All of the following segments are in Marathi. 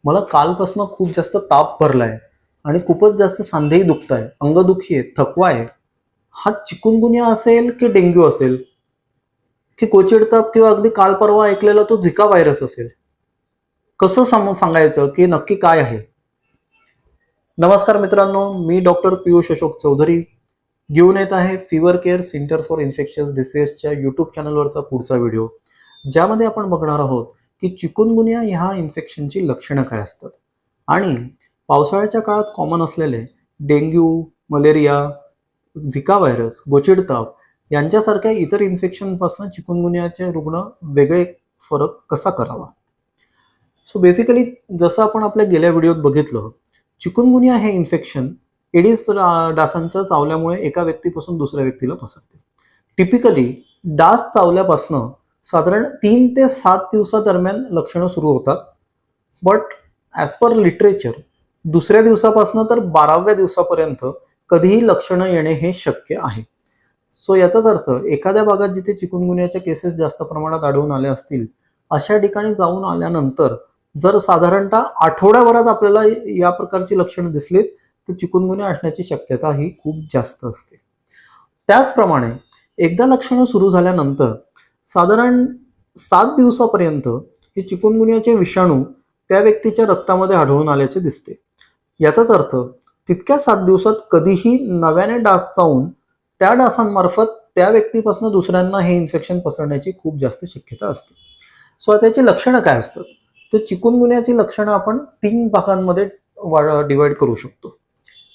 मला कालपासून खूप जास्त ताप भरलाय आणि खूपच जास्त सांधेही दुखत आहे, अंगदुखी आहे, थकवा आहे. हा चिकुनगुनिया असेल की डेंग्यू असेल की कोचिड ताप किंवा अगदी काल परवा ऐकलेला तो झिका व्हायरस असेल? कसं सांगायचं की नक्की काय आहे? नमस्कार मित्रांनो, मी डॉक्टर पियुष अशोक चौधरी घेऊन येत आहे fever care centre for infectious डिसीजच्या यूट्यूब चॅनलवरचा पुढचा व्हिडिओ, ज्यामध्ये आपण बघणार आहोत की चिकुनगुनिया ह्या इन्फेक्शनची लक्षणं काय असतात आणि पावसाळ्याच्या काळात कॉमन असलेले डेंग्यू, मलेरिया, झिका व्हायरस, गोचिड ताप यांच्यासारख्या इतर इन्फेक्शनपासून चिकुनगुनियाचे रुग्ण वेगळे फरक कसा करावा. सो बेसिकली जसं आपण आपल्या गेल्या व्हिडिओत बघितलं, चिकुनगुनिया हे इन्फेक्शन एडिस डासांच्या चावल्यामुळे एका व्यक्तीपासून दुसऱ्या व्यक्तीला पसरते. टिपिकली डास चावल्यापासनं साधारण 3 ते 7 दिवसादरम्यान लक्षणं सुरू होतात, बट ॲज पर लिटरेचर दुसऱ्या दिवसापासून तर 12व्या दिवसापर्यंत कधीही लक्षणं येणे हे शक्य आहे. सो याचाच अर्थ एखाद्या भागात जिथे चिकुनगुनियाच्या केसेस जास्त प्रमाणात आढळून आल्या असतील, अशा ठिकाणी जाऊन आल्यानंतर जर साधारणतः आठवड्याभरात आपल्याला या प्रकारची लक्षणं दिसलीत तर चिकुनगुनिया असण्याची शक्यता ही खूप जास्त असते. त्याचप्रमाणे एकदा लक्षणं सुरू झाल्यानंतर साधारण 7 दिवसापर्यंत हे चिकुनगुनियाचे विषाणू त्या व्यक्तीच्या रक्तामध्ये आढळून आल्याचे दिसते. याचाच अर्थ तितक्या 7 दिवसात कधीही नव्याने डास चावून त्या डासांमार्फत त्या व्यक्तीपासून दुसऱ्यांना हे इन्फेक्शन पसरण्याची खूप जास्त शक्यता असते. सो त्याची लक्षणं काय असतात? तर चिकुनगुनियाची लक्षणं आपण 3 भागांमध्ये डिवाइड करू शकतो.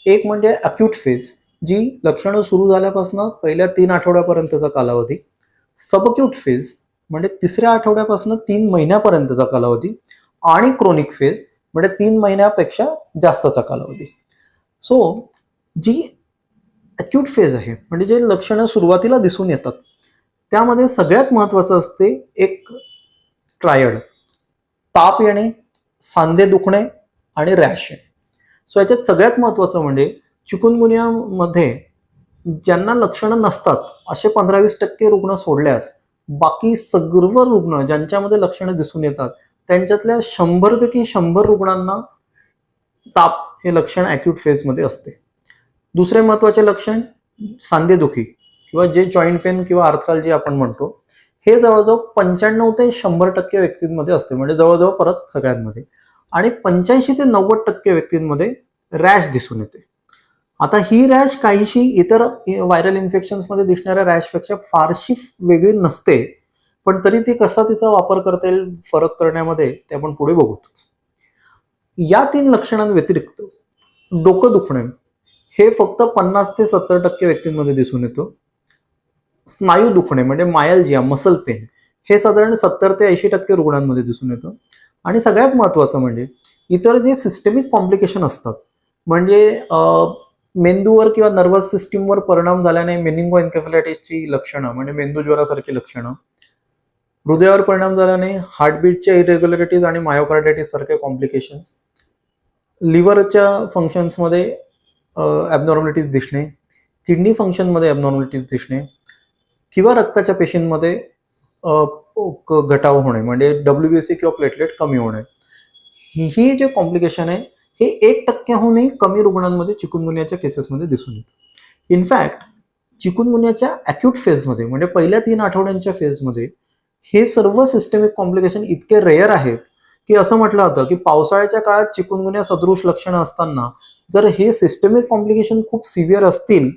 एक म्हणजे अक्यूट फेज, जी लक्षणं सुरू झाल्यापासून पहिल्या 3 आठवड्यापर्यंतचा कालावधी. सबअक्यूट फेज म्हणजे 3ऱ्या आठवड्यापासून 3 महिन्यापर्यंतचा कालावधी. आणि क्रोनिक फेज म्हणजे 3 महिन्यापेक्षा जास्तचा कालावधी. सो जी अक्यूट फेज आहे म्हणजे जे लक्षणं सुरुवातीला दिसून येतात, त्यामध्ये सगळ्यात महत्त्वाचं असते एक ट्रायड: ताप येणे, सांधे दुखणे आणि रॅश येणे. सो याच्यात सगळ्यात महत्त्वाचं म्हणजे चिकुनगुनियामध्ये ज्यांना लक्षणं नसतात असे 15-20% रुग्ण सोडल्यास बाकी सर्व रुग्ण ज्यांच्यामध्ये लक्षणं दिसून येतात त्यांच्यातल्या 100 पैकी 100 रुग्णांना ताप हे लक्षण ॲक्यूट फेजमध्ये असते. दुसरे महत्त्वाचे लक्षण सांधेदुखी किंवा जे जॉईंट पेन किंवा आर्थरालजी आपण म्हणतो, हे जवळजवळ 95 ते 100% व्यक्तींमध्ये असते, म्हणजे जवळजवळ परत सगळ्यांमध्ये. आणि 85 ते 90% व्यक्तींमध्ये रॅश दिसून येते. आता ही रॅश काहीशी इतर व्हायरल इन्फेक्शन्समध्ये दिसणाऱ्या रॅशपेक्षा फारशी वेगळी नसते, पण तरी ती कसा तिचा वापर करता येईल फरक करण्यामध्ये ते आपण पुढे बघूच. या 3 लक्षणांव्यतिरिक्त डोकं दुखणे हे फक्त 50 ते 70% व्यक्तींमध्ये दिसून येतं. स्नायू दुखणे म्हणजे मायल्जिया, मसल पेन, हे साधारण 70 ते 80% रुग्णांमध्ये दिसून येतं. आणि सगळ्यात महत्त्वाचं म्हणजे इतर जे सिस्टेमिक कॉम्प्लिकेशन असतात, म्हणजे मेंदूवर किंवा नर्वस सिस्टीमवर परिणाम झाल्याने मेनिंगो एन्केफेलायटिसची लक्षणं म्हणजे मेंदूज्वरासारखी लक्षणं, हृदयावर परिणाम झाल्याने हार्टबीटच्या इरेग्युलरिटीज आणि मायोकार्डायटिस सारखे कॉम्प्लिकेशन्स, लिव्हरच्या फंक्शन्समध्ये ॲबनॉर्मॅलिटीज दिसणे, किडनी फंक्शनमध्ये ॲबनॉर्मॅलिटीज दिसणे किंवा रक्ताच्या पेशींमध्ये घटाव होणे म्हणजे WBC किंवा प्लेटलेट कमी होणे, ही जे कॉम्प्लिकेशन आहे हे 1%हूनही कमी रुग्णांमध्ये चिकुनगुनियाच्या केसेसमध्ये दिसून येतं. इनफॅक्ट चिकुनगुनियाच्या ॲक्यूट फेजमध्ये म्हणजे पहिल्या 3 आठवड्यांच्या फेजमध्ये हे सर्व सिस्टेमिक कॉम्प्लिकेशन इतके रेअर आहेत की असं म्हटलं जातं की पावसाळ्याच्या काळात चिकुनगुनिया सदृश लक्षणं असताना जर हे सिस्टेमिक कॉम्प्लिकेशन खूप सिव्हिअर असतील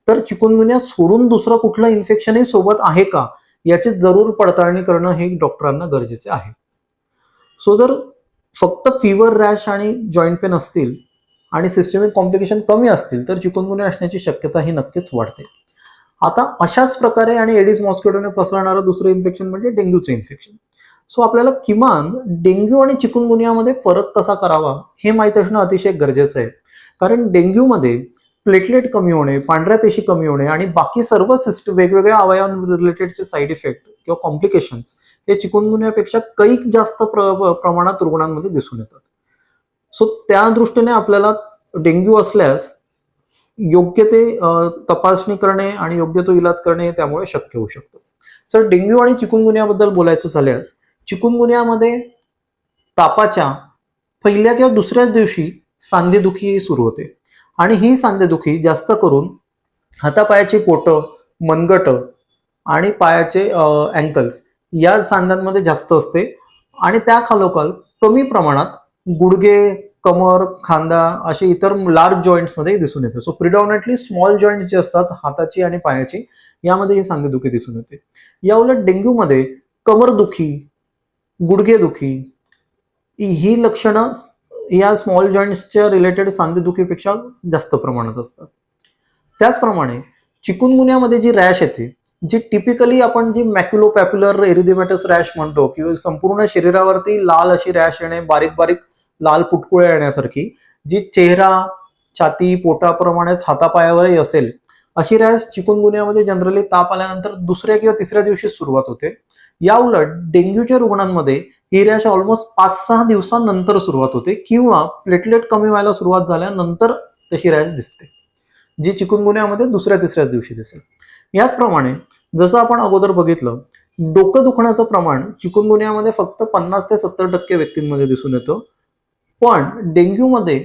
तर चिकुनगुनिया सोडून दुसरं कुठलं इन्फेक्शनही सोबत आहे का याची जरूर पडताळणी करणं हे डॉक्टरांना गरजेचे आहे. सो जर फक्त फीवर, रॅश आणि जॉईंट पेन असतील आणि सिस्टेमिक कॉम्प्लिकेशन कमी असतील तर चिकुनगुनिया असण्याची शक्यता ही नक्कीच वाढते. आता अशाच प्रकारे आणि एडिस मॉस्किटोने पसरणारं दुसरं इन्फेक्शन म्हणजे डेंग्यूचं इन्फेक्शन. सो आपल्याला किमान डेंग्यू आणि चिकुनगुनियामध्ये फरक कसा करावा हे माहीत असणं अतिशय गरजेचं आहे. कारण डेंग्यूमध्ये प्लेटलेट कमी होणे, पांढऱ्या पेशी कमी होणे आणि बाकी सर्व वेगवेगळ्या अवयवां रिलेटेडचे साईड इफेक्ट किंवा कॉम्प्लिकेशन्स हे चिकुनगुनियापेक्षा कैक जास्त प्रमाणात रुग्णांमध्ये दिसून येतात. सो त्या दृष्टीने आपल्याला डेंग्यू असल्यास योग्य ते तपासणी करणे आणि योग्य तो इलाज करणे हे त्यामुळे शक्य होऊ शकतं. सर, डेंग्यू आणि चिकुनगुनियाबद्दल बोलायचं झाल्यास चिकुनगुनियामध्ये तापाच्या पहिल्या किंवा दुसऱ्याच दिवशी सांधेदुखी सुरू होते आणि ही सांधेदुखी जास्त करून हातापायाची पोटं, मनगट आणि पायाचे अँकल्स या सांध्यांमध्ये जास्त असते आणि त्या खालोखाल कमी प्रमाणात गुडघे, कमर, खांदा असे इतर लार्ज जॉईंट्समध्ये दिसून येते. सो प्रिडॉमिनंटली स्मॉल जॉईंट्स जे असतात हाताची आणि पायाची यामध्ये ही सांधेदुखी दिसून येते. या उलट डेंग्यूमध्ये कमरदुखी, गुडघेदुखी ही लक्षणं या स्मॉल जॉईंट्सच्या रिलेटेड सांधेदुखीपेक्षा जास्त प्रमाणात असतात. त्याचप्रमाणे चिकुनगुन्यामध्ये जी रॅश येते, जी टिपिकली आपण जी मॅक्युलोपॅप्युलर एरिथेमॅटस रॅश म्हणतो किंवा संपूर्ण शरीरावरती लाल अशी रॅश येणे, बारीक बारीक लाल पुटकुळ्या येण्यासारखी, जी चेहरा, छाती, पोटाप्रमाणेच हातापायावरही असेल, अशी रॅश चिकुनगुन्यामध्ये जनरली ताप आल्यानंतर दुसऱ्या किंवा तिसऱ्या दिवशी सुरुवात होते. या उलट डेंग्यूच्या रुग्णांमध्ये ही रॅश ऑलमोस्ट 5-6 दिवसांनंतर सुरुवात होते किंवा प्लेटलेट कमी व्हायला सुरुवात झाल्यानंतर तशी रॅश दिसते, जी चिकुनगुन्यामध्ये दुसऱ्या तिसऱ्याच दिवशी दिसेल. याचप्रमाणे जसं आपण अगोदर बघितलं, डोकं दुखण्याचं प्रमाण चिकुनगुन्यामध्ये फक्त 50 ते 70% व्यक्तींमध्ये दिसून येतं, पण डेंग्यूमध्ये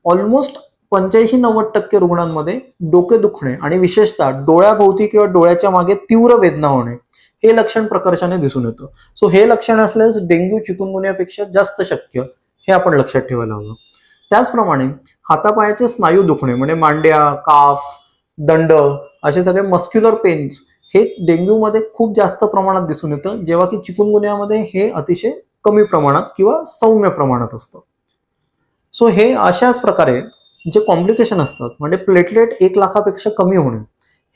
ऑलमोस्ट 85-90% रुग्णांमध्ये डोके दुखणे आणि विशेषतः डोळ्याभोवती किंवा डोळ्याच्या मागे तीव्र वेदना होणे हे लक्षण प्रकर्षाने दिसून येतं. सो हे लक्षण असल्यास डेंग्यू चिकुनगुन्यापेक्षा जास्त शक्य हे आपण लक्षात ठेवायला हवं. त्याचप्रमाणे हातापायाचे स्नायू दुखणे म्हणजे मांड्या, काफ्स, दंड असे सगळे मस्क्युलर पेन्स हे डेंग्यूमध्ये खूप जास्त प्रमाणात दिसून येतं, जेव्हा की चिकुनगुन्यामध्ये हे अतिशय कमी प्रमाणात किंवा सौम्य प्रमाणात असतं. सो हे अशाच प्रकारे जे कॉम्प्लिकेशन असतात म्हणजे प्लेटलेट 1 लाखापेक्षा कमी होणे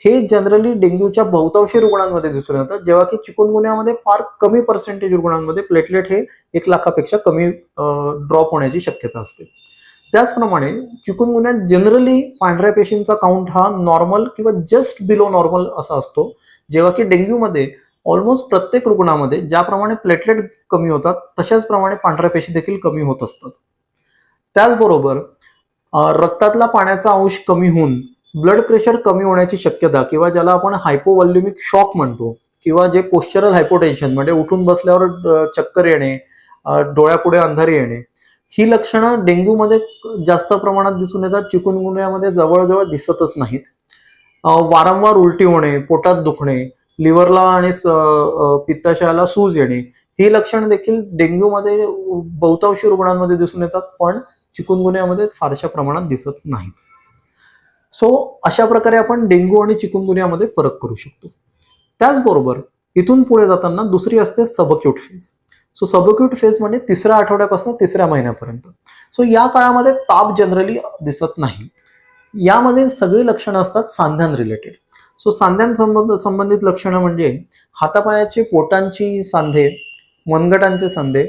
हे जनरली डेंग्यूच्या बहुतांशी रुग्णांमध्ये दिसून येतं, जेव्हा की चिकुनगुन्यामध्ये फार कमी पर्सेंटेज रुग्णांमध्ये प्लेटलेट हे 1 लाखापेक्षा कमी ड्रॉप होण्याची शक्यता असते. त्याचप्रमाणे चिकुनगुन्यात जनरली पांढऱ्या पेशींचा काउंट हा नॉर्मल किंवा जस्ट बिलो नॉर्मल असा असतो, जेव्हा की डेंग्यूमध्ये ऑलमोस्ट प्रत्येक रुग्णामध्ये ज्याप्रमाणे प्लेटलेट कमी होतात तशाच प्रमाणे पांढऱ्या पेशी देखील कमी होत असतात. त्याचबरोबर रक्तातला पाण्याचा अंश कमी होऊन ब्लड प्रेशर कमी होण्याची शक्यता किंवा ज्याला आपण हायपोव्हॉल्युमिक शॉक म्हणतो किंवा जे पोस्चरल हायपोटेन्शन म्हणजे उठून बसल्यावर चक्कर येणे, डोळ्यापुढे अंधारी येणे ही लक्षणं डेंग्यूमध्ये जास्त प्रमाणात दिसून येतात, चिकुनगुन्यामध्ये जवळजवळ दिसतच नाहीत. वारंवार उलटी होणे, पोटात दुखणे, लिव्हरला आणि पित्ताशयाला सूज येणे ही लक्षणं देखील डेंग्यूमध्ये बहुतांशी रुग्णांमध्ये दिसून येतात, पण चिकुनगुन्यामध्ये फारशा प्रमाणात दिसत नाहीत. सो अशा प्रकारे आपण डेंग्यू आणि चिकुनगुन्यामध्ये फरक करू शकतो. त्याचबरोबर इथून पुढे जाताना दुसरी असते सबअक्यूट फेज. सो सबअक्यूट फेज म्हणजे 3ऱ्या आठवड्यापासून 3ऱ्या महिन्यापर्यंत. सो या काळामध्ये ताप जनरली दिसत नाही. यामध्ये सगळी लक्षणं असतात सांध्यां रिलेटेड. सो संबंधित लक्षणं म्हणजे हातापायाचे पोटांची सांधे, मनगटांचे सांधे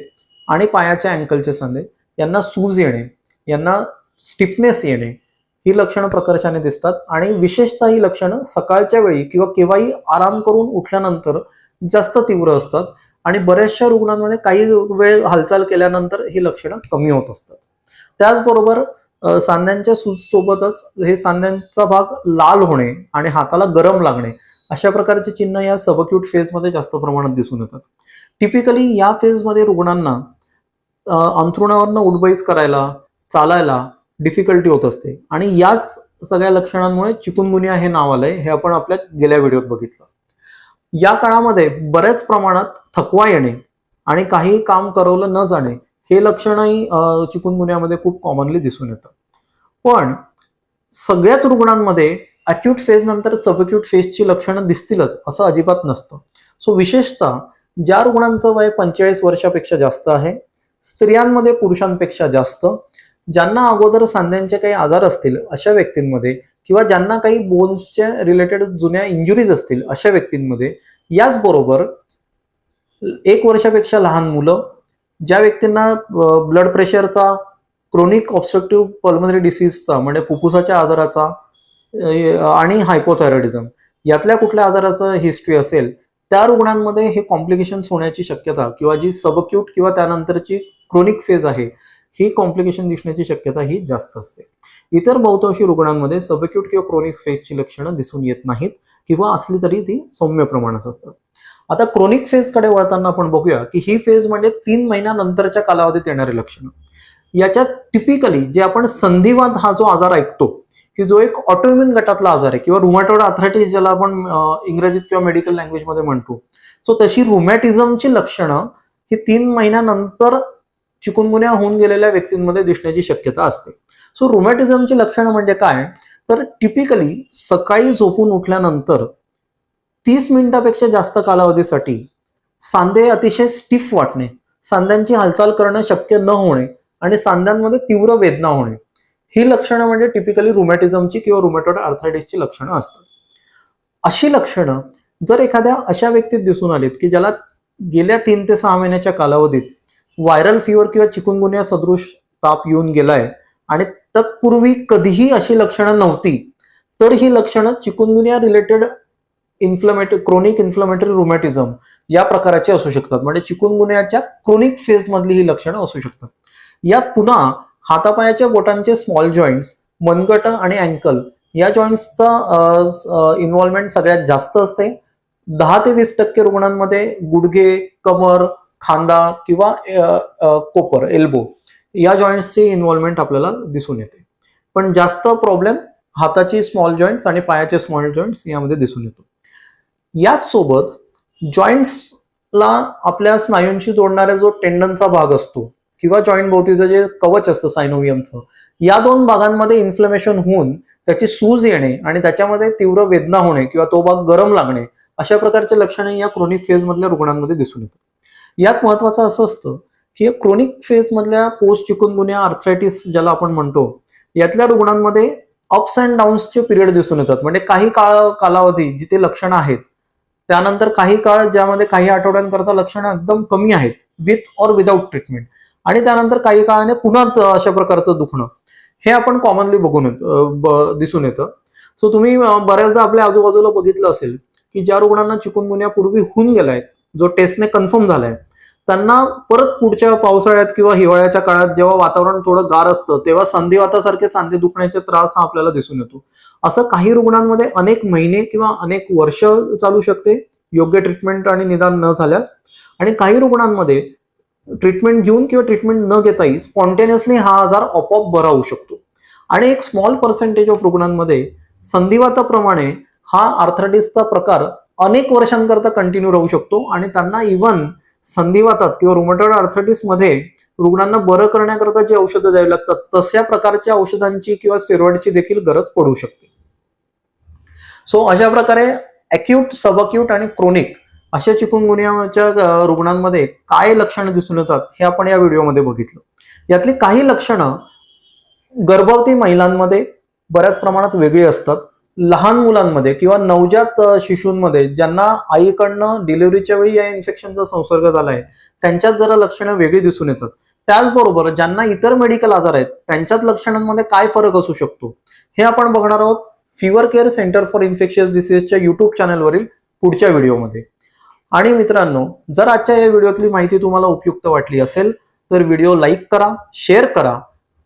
आणि पायाच्या अँकलचे सांधे यांना सूज येणे, यांना स्टिफनेस येणे ही लक्षणं प्रकर्षाने दिसतात आणि विशेषतः ही लक्षणं सकाळच्या वेळी किंवा केव्हाही आराम करून उठल्यानंतर जास्त तीव्र असतात आणि बऱ्याचशा रुग्णांमध्ये काही वेळ हालचाल केल्यानंतर ही लक्षणं कमी होत असतात. त्याचबरोबर सांध्यांच्या सूजसोबतच हे सांध्यांचा भाग लाल होणे आणि हाताला गरम लागणे अशा प्रकारचे चिन्ह या सबअक्यूट फेजमध्ये जास्त प्रमाणात दिसून येतात. टिपिकली या फेजमध्ये रुग्णांना अंथरुणावरनं उठबैस करायला, चालायला डिफिकल्टी होत असते आणि याच सगळ्या लक्षणांमुळे चिकुनगुन्या हे नाव आलंय, हे आपण आपल्या गेल्या व्हिडिओत बघितलं. या काळामध्ये बऱ्याच प्रमाणात थकवा येणे आणि काही काम करवलं न जाणे हे लक्षणही चिकुनगुन्यामध्ये खूप कॉमनली दिसून येतं. पण सगळ्याच रुग्णांमध्ये अक्यूट फेज नंतर सबअक्यूट फेजची लक्षणं दिसतीलच असं अजिबात नसतं. सो विशेषतः ज्या रुग्णांचं वय 45 वर्षापेक्षा जास्त आहे, स्त्रियांमध्ये पुरुषांपेक्षा जास्त, ज्यांना अगोदर सांध्यांचे काही आजार असतील अशा व्यक्तींमध्ये किंवा ज्यांना काही बोन्सच्या रिलेटेड जुन्या इंजुरीज असतील अशा व्यक्तींमध्ये, याचबरोबर 1 वर्षापेक्षा लहान मुलं, ज्या व्यक्तींना ब्लड प्रेशरचा, क्रोनिक ऑब्स्ट्रक्टिव्ह पल्मनरी डिसीजचा म्हणजे फुफ्फुसाच्या आजाराचा आणि हायपोथायरॉइडिझम यातल्या कुठल्या आजाराचं हिस्ट्री असेल त्या रुग्णांमध्ये हे कॉम्प्लिकेशन्स होण्याची शक्यता किंवा जी सबअक्यूट किंवा त्यानंतरची क्रोनिक फेज आहे ही कॉम्प्लिकेशन दिसण्याची शक्यता ही जास्त असते. इतर बहुतांशी रुग्णांमध्ये सबअक्यूट किंवा क्रोनिक फेजची लक्षणं दिसून येत नाहीत किंवा असली तरी ती सौम्य प्रमाणात असतात. आता क्रोनिक फेजकडे वळताना आपण बघूया की ही फेज म्हणजे 3 महिन्यानंतरच्या कालावधीत येणारी लक्षणं. याच्यात टिपिकली जे आपण संधिवात हा जो आजार ऐकतो की जो एक ऑटोइम्युन गटातला आजार आहे किंवा रुमॅटॉइड आर्थरायटिस ज्याला आपण इंग्रजीत किंवा मेडिकल लँग्वेजमध्ये म्हणतो, सो तशी रुमॅटिझमची लक्षणं ही 3 महिन्यानंतर चिकुनगुन्या होऊन गेलेल्या व्यक्तींमध्ये दिसण्याची शक्यता असते. सो रुमॅटिझमची लक्षणं म्हणजे काय, तर टिपिकली सकाळी झोपून उठल्यानंतर 30 मिनिटापेक्षा जास्त कालावधीसाठी सांधे अतिशय स्टिफ वाटणे, सांध्यांची हालचाल करणं शक्य न होणे आणि सांध्यांमध्ये तीव्र वेदना होणे, ही लक्षणं म्हणजे टिपिकली रुमॅटिझमची किंवा रुमॅटॉइड आर्थरायटिसची लक्षणं असतात. अशी लक्षणं जर एखाद्या अशा व्यक्तीत दिसून आलीत की ज्याला गेल्या 3 ते 6 महिन्याच्या कालावधीत व्हायरल फिवर किंवा चिकुनगुन्या सदृश ताप येऊन गेलाय आणि तत्पूर्वी कधीही अशी लक्षणं नव्हती, तर ही लक्षणं चिकुनगुन्या रिलेटेड क्रोनिक इन्फ्लमेटरी रुमॅटिझम या प्रकाराची असू शकतात. म्हणजे चिकुनगुन्याच्या क्रोनिक फेज मधली ही लक्षणं असू शकतात. यात पुन्हा हातापायाच्या बोटांचे स्मॉल जॉईंट्स, मनगट आणि अँकल या जॉईंट्सचा इन्व्हॉल्वमेंट सगळ्यात जास्त असते. 10 ते 20% रुग्णांमध्ये गुडघे, कमर, खांदा किंवा कोपर, एल्बो या जॉईंट्सचे इन्व्हॉल्वमेंट आपल्याला दिसून येते. पण जास्त प्रॉब्लेम हाताची स्मॉल जॉईंट्स आणि पायाचे स्मॉल जॉईंट्स यामध्ये दिसून येतो. याच सोबत जॉईंट्सला आपल्या स्नायूंशी जोडणारा जो टेंडनचा भाग असतो किंवा जॉईंट भोवतीचं जे कवच असतं सायनोव्हियमचं, या 2 भागांमध्ये इन्फ्लमेशन होऊन त्याची सूज येणे आणि त्याच्यामध्ये तीव्र वेदना होणे किंवा तो भाग गरम लागणे, अशा प्रकारचे लक्षणे या क्रोनिक फेज मधल्या रुग्णांमध्ये दिसून येतात. यात महत्वाचं असं असतं की क्रोनिक फेज मधल्या पोस्ट चिकुनगुन्या आर्थरायटिस ज्याला आपण म्हणतो, यातल्या रुग्णांमध्ये अप्स अँड डाऊन्सचे पिरियड दिसून येतात. म्हणजे काही कालावधी जिथे लक्षणं आहेत, त्यानंतर काही काळ ज्यामध्ये काही आठवड्यांकरता लक्षणं एकदम कमी आहेत विथ ऑर विदाऊट ट्रीटमेंट, आणि त्यानंतर काही काळाने पुन्हा अशा प्रकारचं दुखणं, हे आपण कॉमनली दिसून येतं. सो तुम्ही बऱ्याचदा आपल्या आजूबाजूला बघितलं असेल की ज्या रुग्णांना चिकुनगुन्या पूर्वी होऊन गेलाय, जो टेस्टने कन्फर्म झालाय, त्यांना परत पुढच्या पावसाळ्यात किंवा हिवाळ्याच्या काळात जेव्हा वातावरण थोडं गार असतं तेव्हा संधिवातासारखे सांधे दुखण्याचे त्रास हा आपल्याला दिसून येतो. असं काही रुग्णांमध्ये अनेक महिने किंवा अनेक वर्ष चालू शकते योग्य ट्रीटमेंट आणि निदान न झाल्यास, आणि काही रुग्णांमध्ये ट्रीटमेंट घेऊन किंवा ट्रीटमेंट न घेताही स्पॉन्टेनियसली हा आजार आपोआप बरा होऊ शकतो. आणि एक स्मॉल पर्सेंटेज ऑफ रुग्णांमध्ये संधिवाताप्रमाणे हा आर्थरायटिसचा प्रकार अनेक वर्षांकरता कंटिन्यू राहू शकतो आणि त्यांना इव्हन संधिवातात किंवा रुमॅटॉइड आर्थरायटिस मध्ये रुग्णांना बरं करण्याकरता जी औषधं द्यावी लागतात तशा प्रकारच्या औषधांची किंवा स्टेरॉइडची देखील गरज पडू शकते. सो अशा प्रकारे अॅक्यूट, सबअक्यूट आणि क्रोनिक अशा चिकुनगुन्याच्या रुग्णांमध्ये काय लक्षणं दिसून येतात हे आपण या व्हिडिओमध्ये बघितलं. यातली काही लक्षणं गर्भवती महिलांमध्ये बऱ्याच प्रमाणात वेगळी असतात. लहान मुलांमध्ये किंवा नवजात शिशूंमध्ये ज्यांना आईकडनं डिलिव्हरीच्या वेळी या इन्फेक्शनचा संसर्ग झालाय, त्यांच्यात जरा लक्षणं वेगळी दिसून येतात. त्याचबरोबर ज्यांना इतर मेडिकल आजार आहेत त्यांच्यात लक्षणांमध्ये काय फरक असू शकतो हे आपण बघणार आहोत fever care centre for infectious डिसीजच्या युट्यूब चॅनलवरील पुढच्या व्हिडिओमध्ये. आणि मित्रांनो, जर आजच्या या व्हिडिओतली माहिती तुम्हाला उपयुक्त वाटली असेल तर व्हिडिओ लाईक करा, शेअर करा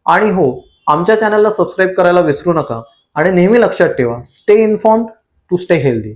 आणि हो, आमच्या चॅनलला सबस्क्राईब करायला विसरू नका. आणि नेहमी लक्षात ठेवा, stay informed to stay healthy.